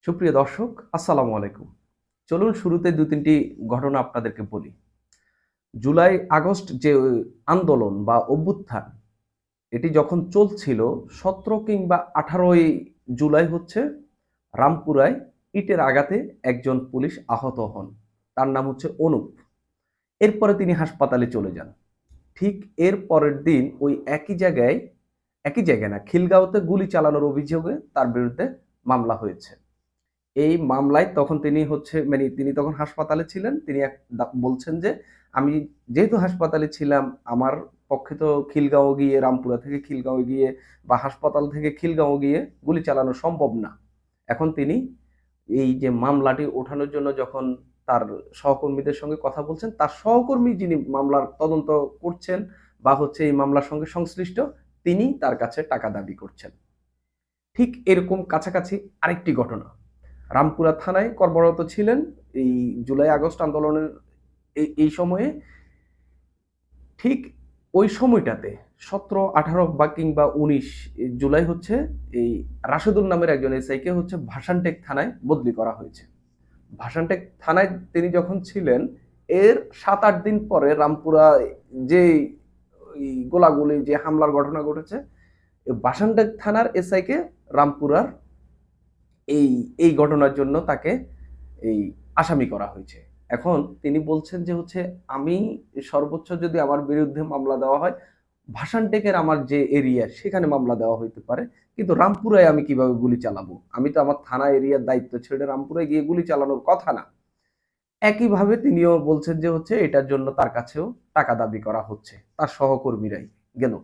সুপ্রিয় দর্শক, আসসালামু আলাইকুম। চলুন শুরুতে ২-৩টি ঘটনা আপনাদেরকে বলি। জুলাই আগস্ট যে আন্দোলন বা অভ্যুত্থান, এটি যখন চলছিল ১৭ কিংবা ১৮ই জুলাই হচ্ছে রামপুরায় ইটের আঘাতে একজন পুলিশ আহত হন। তার নাম হচ্ছে অনুপ। এরপরে তিনি হাসপাতালে চলে যান। ঠিক এর পরের দিন ওই একই জায়গায় না, খিলগাঁওতে গুলি চালানোর অভিযোগে তার বিরুদ্ধে মামলা হয়েছে। এই মামলায় তখন তিনি তখন হাসপাতালে ছিলেন। তিনি বলছেন যে, "আমি যেহেতু হাসপাতালে ছিলাম, আমার পক্ষে তো খিলগাঁও গিয়ে রামপুরা থেকে খিলগাঁও গিয়ে বা হাসপাতাল থেকে খিলগাঁও গিয়ে গুলি চালানো সম্ভব না।" এখন তিনি এই যে মামলাটি ওঠানোর জন্য যখন তার সহকর্মীদের সঙ্গে কথা বলছেন, তার সহকর্মী যিনি মামলার তদন্ত করছেন বা এই মামলার সঙ্গে সংশ্লিষ্ট, তিনি তার কাছে টাকা দাবি করছেন। ঠিক এরকম কাছাকাছি আরেকটি ঘটনা। রামপুরা থানায় কর্মরত ছিলেন এই জুলাই আগস্ট আন্দোলনের এই সময়ে। ঠিক ওই সময়টাতে ১৭, ১৮ বা কিংবা ১৯ জুলাই এই রাশেদুল নামের একজন এসআইকে ভাষানটেক থানায় বদলি করা হয়েছে। ভাষানটেক থানায় তিনি যখন ছিলেন, এর ৭-৮ দিন পরে রামপুরা যে ওই গোলাগুলি যে হামলার ঘটনা ঘটেছে, ভাষানটেক থানার এসআইকে রামপুরার এই এই ঘটনার জন্য তাকে এই আসামি করা হয়েছে। এখন তিনি বলছেন যে আমি সর্বোচ্চ যদি আমার বিরুদ্ধে মামলা দেওয়া হয়, ভাষানটেকের আমার যে এরিয়া সেখানে মামলা দেওয়া হইতে পারে। কিন্তু রামপুরায় আমি কিভাবে গুলি চালাবো? আমি তো আমার থানা এরিয়ার দায়িত্ব ছেড়ে রামপুরায় গিয়ে গুলি চালানোর কথা না। একইভাবে তিনিও বলছেন যে এটার জন্য তার কাছেও টাকা দাবি করা হচ্ছে। তার সহকর্মীরাই গেল।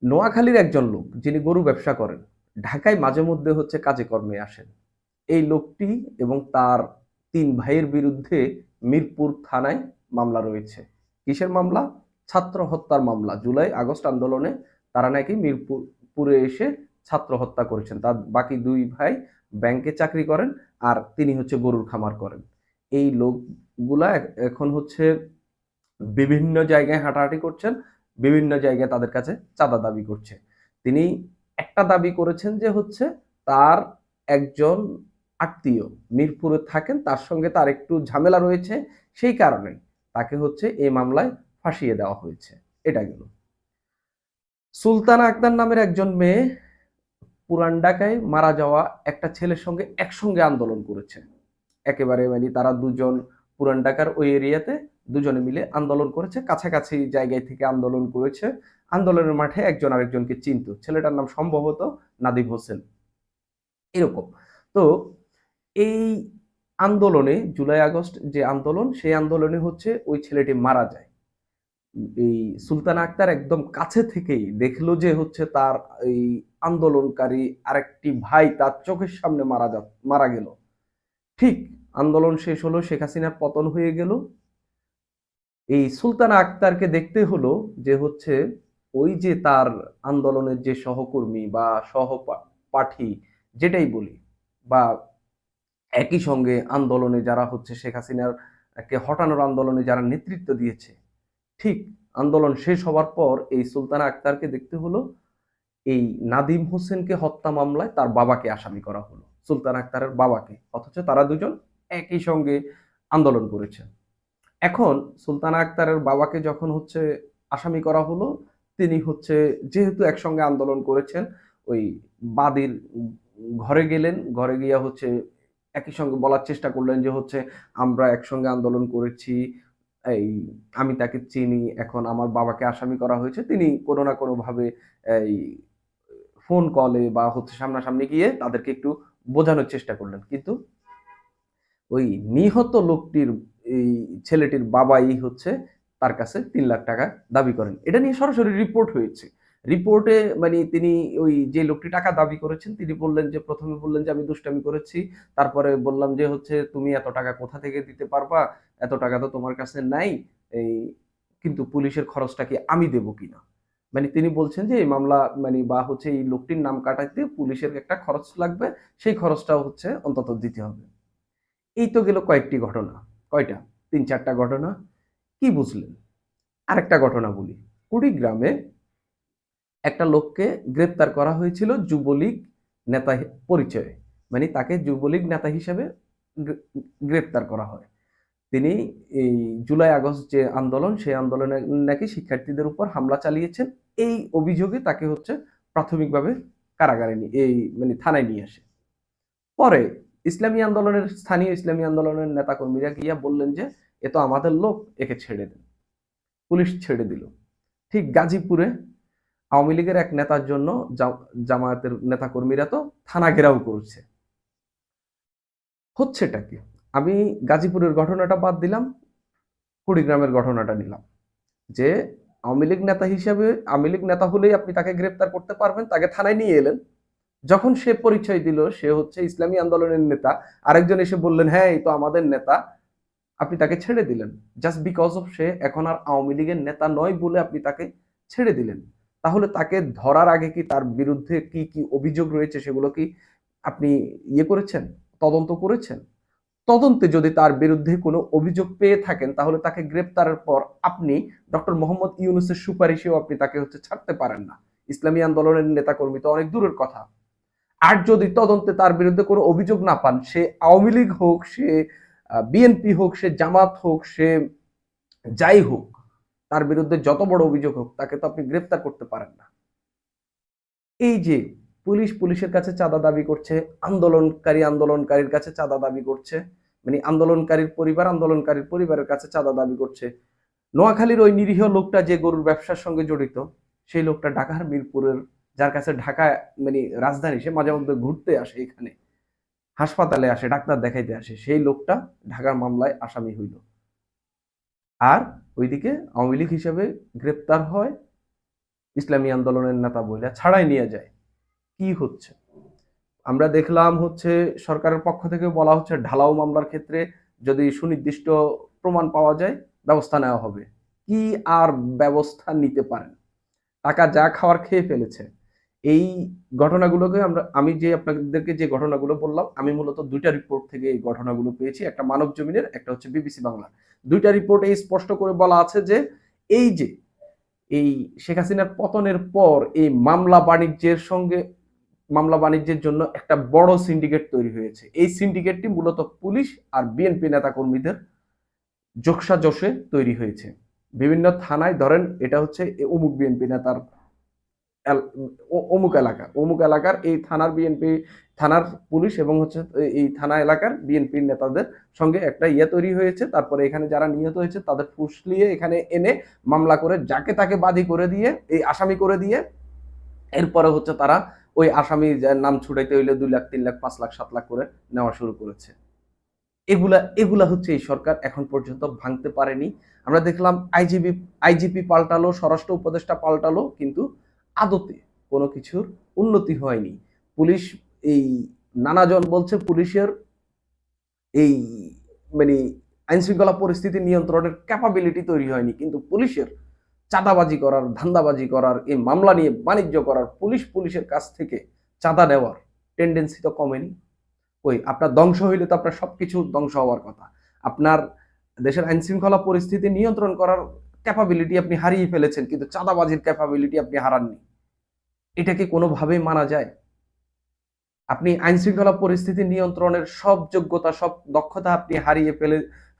নোয়াখালীর একজন লোক যিনি গরু ব্যবসা করেন, ঢাকায় মাঝে মধ্যে কাজে কর্মে আসেন। এই লোকটি এবং তার ৩ ভাইয়ের বিরুদ্ধে মিরপুর থানায় মামলা রয়েছে। কিসের মামলা? ছাত্র হত্যার মামলা। জুলাই আগস্ট আন্দোলনে তারা নাকি মিরপুরে এসে ছাত্র হত্যা করেছেন। তার বাকি ২ ভাই ব্যাংকে চাকরি করেন আর তিনি গরুর খামার করেন। এই লোকগুলা এখন বিভিন্ন জায়গায় হাঁটাহাঁটি করছেন, বিভিন্ন জায়গায় তাদের কাছে চাঁদা দাবি করছে। তিনি একটা দাবি করেছেন যে তার একজন আত্মীয় মিরপুরে থাকেন, তার সঙ্গে তার একটু ঝামেলা রয়েছে, সেই কারণে তাকে এই মামলায় ফাঁসিয়ে দেওয়া হয়েছে। এটা গেল। সুলতানা আক্তার নামের একজন মেয়ে পুরান ঢাকায় মারা যাওয়া একটা ছেলের সঙ্গে একসঙ্গে আন্দোলন করেছে। একেবারে তারা দুজন পুরান ঢাকার ওই এরিয়াতে দুজনে মিলে আন্দোলন করেছে, কাছাকাছি জায়গায় থেকে আন্দোলন করেছে। আন্দোলনের মাঠে একজন আরেকজনকে চিনত। ছেলেটার নাম সম্ভবত নাদিম হোসেন। এরকম। তো এই আন্দোলনে জুলাই আগস্ট যে আন্দোলন, সেই আন্দোলনে ওই ছেলেটি মারা যায়। এই সুলতানা আক্তার একদম কাছে থেকেই দেখলো যে তার এই আন্দোলনকারী আরেকটি ভাই তার চোখের সামনে মারা গেল। ঠিক আন্দোলন শেষ হলো, শেখ হাসিনার পতন হয়ে গেল। এই সুলতানা আক্তারকে দেখতে হলো যে ওই যে তার আন্দোলনের যে সহকর্মী বা সহপাঠী যেটাই বলি, বা একই সঙ্গে আন্দোলনে যারা শেখ হাসিনার কে হটানোর আন্দোলনে যারা নেতৃত্ব দিয়েছে, ঠিক আন্দোলন শেষ হওয়ার পর এই সুলতানা আক্তারকে দেখতে হলো এই নাদিম হোসেনকে হত্যা মামলায় তার বাবাকে আসামি করা হলো, সুলতানা আক্তারের বাবাকে। অথচ তারা দুজন একই সঙ্গে আন্দোলন করেছে। এখন সুলতানা আক্তারের বাবাকে যখন আসামি করা হলো, তিনি যেহেতু একসঙ্গে আন্দোলন করেছেন, ওই বাদীর ঘরে গেলেন। ঘরে গিয়া একই সঙ্গে বলার চেষ্টা করলেন যে আমরা একসঙ্গে আন্দোলন করেছি, এই আমি তাকে চিনি, এখন আমার বাবাকে আসামি করা হয়েছে। তিনি কোনো না কোনোভাবে এই ফোন কলে বা সামনাসামনি গিয়ে তাদেরকে একটু বোঝানোর চেষ্টা করলেন। কিন্তু ওই নিহত লোকটির এই ছেলেটির বাবাই তার কাছে ৩ লাখ টাকা দাবি করেন। এটা নিয়ে সরাসরি রিপোর্ট হয়েছে। রিপোর্টে তিনি ওই যে লোকটি টাকা দাবি করেছেন, তিনি বললেন যে, প্রথমে বললেন যে, "আমি দুষ্টামি করেছি।" তারপরে বললাম যে "তুমি এত টাকা কোথা থেকে দিতে পারবা? এত টাকা তো তোমার কাছে নাই। এই কিন্তু পুলিশের খরচটা কি আমি দেব কিনা?" তিনি বলছেন যে এই মামলা বা এই লোকটির নাম কাটাইতে পুলিশের একটা খরচ লাগবে। সেই খরচটাও অন্তত দিতে হবে। এই তো গেল কয়েকটি ঘটনা। কয়টা? ৩-৪ টা ঘটনা। কি বুঝলেন? আরেকটা ঘটনা বলি। কুড়িগ্রামে একটা লোককে গ্রেপ্তার করা হয়েছিল যুবলীগ নেতা পরিচয়ে, মানে তাকে যুবলীগ নেতা হিসেবে গ্রেপ্তার করা হয়। তিনি এই জুলাই আগস্ট যে আন্দোলন, সেই আন্দোলনে নাকি শিক্ষার্থীদের উপর হামলা চালিয়েছেন, এই অভিযোগে তাকে হচ্ছে প্রাথমিকভাবে কারাগারে এই মানে থানায় নিয়ে আসে। পরে স্থানীয় ইসলামী আন্দোলনের নেতাকর্মীরা গিয়া বললেন যে এ তো আমাদের লোক, একে ছেড়ে দেন। পুলিশ ছেড়ে দিল। ঠিক গাজীপুরে আওয়ামী লীগের এক নেতার জন্য জামায়াতের নেতাকর্মীরা তো থানা ঘেরাও করছে। হচ্ছেটা কি? আমি গাজীপুরের ঘটনাটা বাদ দিলাম, কুড়িগ্রামের ঘটনাটা নিলাম। যে আওয়ামী লীগ নেতা হিসেবে, আওয়ামী লীগ নেতা হলেই আপনি তাকে গ্রেপ্তার করতে পারবেন, তাকে থানায় নিয়ে এলেন। যখন সে পরিচয় দিল সে হচ্ছে ইসলামী আন্দোলনের নেতা, আরেকজন এসে বললেন হ্যাঁ এই তো আমাদের নেতা, আপনি তাকে ছেড়ে দিলেন। জাস্ট বিকজ অফ সে এখন আর আওয়ামী লীগের নেতা নয় বলে আপনি তাকে ছেড়ে দিলেন। তাহলে তাকে ধরার আগে কি তার বিরুদ্ধে কি কি অভিযোগ রয়েছে সেগুলো কি আপনি করেছেন, তদন্ত করেছেন? তদন্তে যদি তার বিরুদ্ধে কোনো অভিযোগ পেয়ে থাকেন তাহলে তাকে গ্রেপ্তারের পর আপনি ডক্টর মোহাম্মদ ইউনূসের সুপারিশেও আপনি তাকে হচ্ছে ছাড়তে পারেন না। ইসলামী আন্দোলনের নেতাকর্মী তো অনেক দূরের কথা। আর যদি তদন্তে তার বিরুদ্ধে কোনো অভিযোগ না পান, সে আওয়ামী লীগ হোক, সে বিএনপি হোক, সে জামাত হোক, সে যাই হোক, তার বিরুদ্ধে যত বড় অভিযোগ হোক, তাকে তো আপনি গ্রেপ্তার করতে পারেন না। এই যে পুলিশের কাছে চাঁদা দাবি করছে, আন্দোলনকারীর কাছে চাঁদা দাবি করছে, মানে আন্দোলনকারীর পরিবারের কাছে চাঁদা দাবি করছে। নোয়াখালীর ওই নিরীহ লোকটা যে গরুর ব্যবসার সঙ্গে জড়িত, সেই লোকটা ঢাকার মিরপুরের, যার কাছে ঢাকা মানে রাজধানী, সে মাঝে মধ্যে ঘুরতে আসে, এখানে হাসপাতালে আসে, ডাক্তার দেখাইতে আসে, সেই লোকটা ঢাকার মামলায় আসামি হইল। আর ওইদিকে আওয়ামী লীগ হিসেবে গ্রেপ্তার হয়, ইসলামী আন্দোলনের নেতা বইলা ছাড়াই নিয়ে যায়। কি হচ্ছে? আমরা দেখলাম হচ্ছে সরকারের পক্ষ থেকে বলা হচ্ছে ঢালাও মামলার ক্ষেত্রে যদি সুনির্দিষ্ট প্রমাণ পাওয়া যায় ব্যবস্থা নেওয়া হবে। কি আর ব্যবস্থা নিতে পারেন? টাকা যা খাওয়ার খেয়ে ফেলেছে। এই ঘটনাগুলোকে আমি যে আপনাদেরকে যে ঘটনাগুলো বললাম, আমি মূলত ২টা রিপোর্ট থেকে এই ঘটনাগুলো পেয়েছি। একটা মানব জমিনের, একটা হচ্ছে বিবিসি বাংলা। ২টা রিপোর্টে স্পষ্ট করে বলা আছে যে এই যে এই শেখ হাসিনার পতনের পর এই মামলা বাণিজ্যের জন্য একটা বড় সিন্ডিকেট তৈরি হয়েছে। এই সিন্ডিকেটটি মূলত পুলিশ আর বিএনপি নেতাকর্মীদের যোগসাজশে তৈরি হয়েছে। বিভিন্ন থানায় ধরেন এটা হচ্ছে অমুক বিএনপি নেতার অমুক এলাকার এই থানার পুলিশ এবং হচ্ছে এই থানা এলাকার বিএনপির নেতাদের সঙ্গে একটা তৈরি হয়েছে। তারপরে এখানে যারা নিহত হয়েছে তাদের ফুসলিয়ে এখানে এনে মামলা করে যাকে তাকে বাদী করে দিয়ে, এই আসামি করে দিয়ে, এরপরে হচ্ছে তারা ওই আসামি নাম ছুটাইতে হইলে 2 লাখ 3 লাখ 5 লাখ 7 লাখ করে নেওয়া শুরু করেছে। এগুলা হচ্ছে এই সরকার এখন পর্যন্ত ভাঙতে পারেনি। আমরা দেখলাম আইজিপি পাল্টালো, স্বরাষ্ট্র উপদেষ্টা পাল্টালো, কিন্তু আদতে কোনো কিছুর উন্নতি হয়নি। পুলিশ এই নানাজন বলছে পুলিশের এই মানে আইন শৃঙ্খলা পরিস্থিতি নিয়ন্ত্রণের ক্যাপাবিলিটি তৈরি হয়নি, কিন্তু পুলিশের চাঁদাবাজি করার, ধান্দাবাজি করার, এই মামলা নিয়ে বাণিজ্য করার, পুলিশের কাছ থেকে চাঁদা নেওয়ার টেন্ডেন্সি তো কমেনি। ওই আপনার ধ্বংস হইলে তো আপনার সবকিছু ধ্বংস হওয়ার কথা। আপনার দেশের আইন শৃঙ্খলা পরিস্থিতি নিয়ন্ত্রণ করার ক্যাপাবিলিটি আপনি হারিয়ে ফেলেছেন, কিন্তু চাঁদাবাজির ক্যাপাবিলিটি আপনি হারাননি। এটা কি কোনোভাবেই মানা যায়? আপনি আইন শৃঙ্খলা পরিস্থিতি নিয়ন্ত্রণের সব যোগ্যতা, সব দক্ষতা আপনি হারিয়ে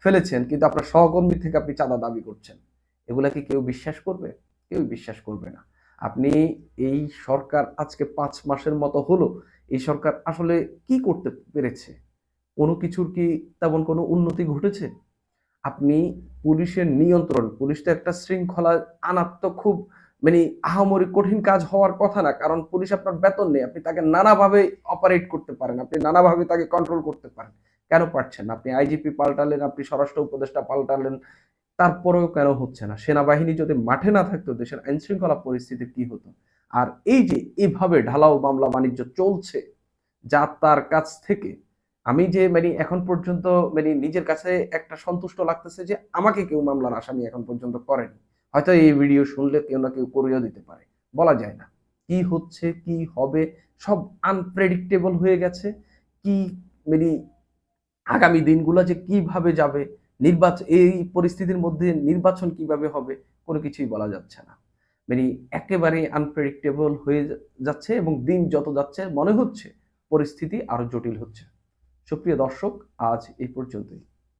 ফেলেছেন, কিন্তু আপনার সহকর্মী থেকে আপনি চাঁদা দাবি করছেন। এগুলা কি কেউ বিশ্বাস করবে? কেউ বিশ্বাস করবে না। আপনি এই সরকার আজকে 5 মাসের মতো হলো, এই সরকার আসলে কি করতে পেরেছে? কোনো কিছুর কি তেমন কোনো উন্নতি ঘটেছে? আপনি পুলিশের নিয়ন্ত্রণ, পুলিশ তো একটা শৃঙ্খলা আনার তো খুব মানে আহামরি কঠিন কাজ হওয়ার কথা না। কারণ পুলিশ আপনার বেতন নেই। আপনি তাকে নানাভাবে অপারেট করতে পারেন। আপনি নানাভাবে তাকে কন্ট্রোল করতে পারেন। কেন পারছেন না? আপনি আইজিপি পাল্টালেন, আপনি স্বরাষ্ট্র উপদেষ্টা পাল্টালেন, তারপরেও কেন হচ্ছে না? সেনাবাহিনী যদি মাঠে না থাকতো দেশের আইন শৃঙ্খলা পরিস্থিতি কি হতো? আর এই যে এভাবে ঢালাও মামলা বাণিজ্য চলছে, যা তার কাছ থেকে আমি যে মানে এখন পর্যন্ত মানে নিজের কাছে একটা সন্তুষ্ট লাগতেছে যে আমাকে কেউ মামলার আসামি এখন পর্যন্ত করেনি। হয়তো এই ভিডিও শুনলে কেউ না কেউ করেও দিতে পারে, বলা যায় না। কি হচ্ছে, কি হবে, সব আনপ্রেডিক্টেবল হয়ে গেছে। কি মানে আগামী দিনগুলো যে কিভাবে যাবে, এই পরিস্থিতির মধ্যে নির্বাচন কিভাবে হবে, কোনো কিছুই বলা যাচ্ছে না। মানে একেবারে আনপ্রেডিক্টেবল হয়ে যাচ্ছে এবং দিন যত যাচ্ছে মনে হচ্ছে পরিস্থিতি আরো জটিল হচ্ছে। সুপ্রিয় দর্শক, আজ এই পর্যন্তই।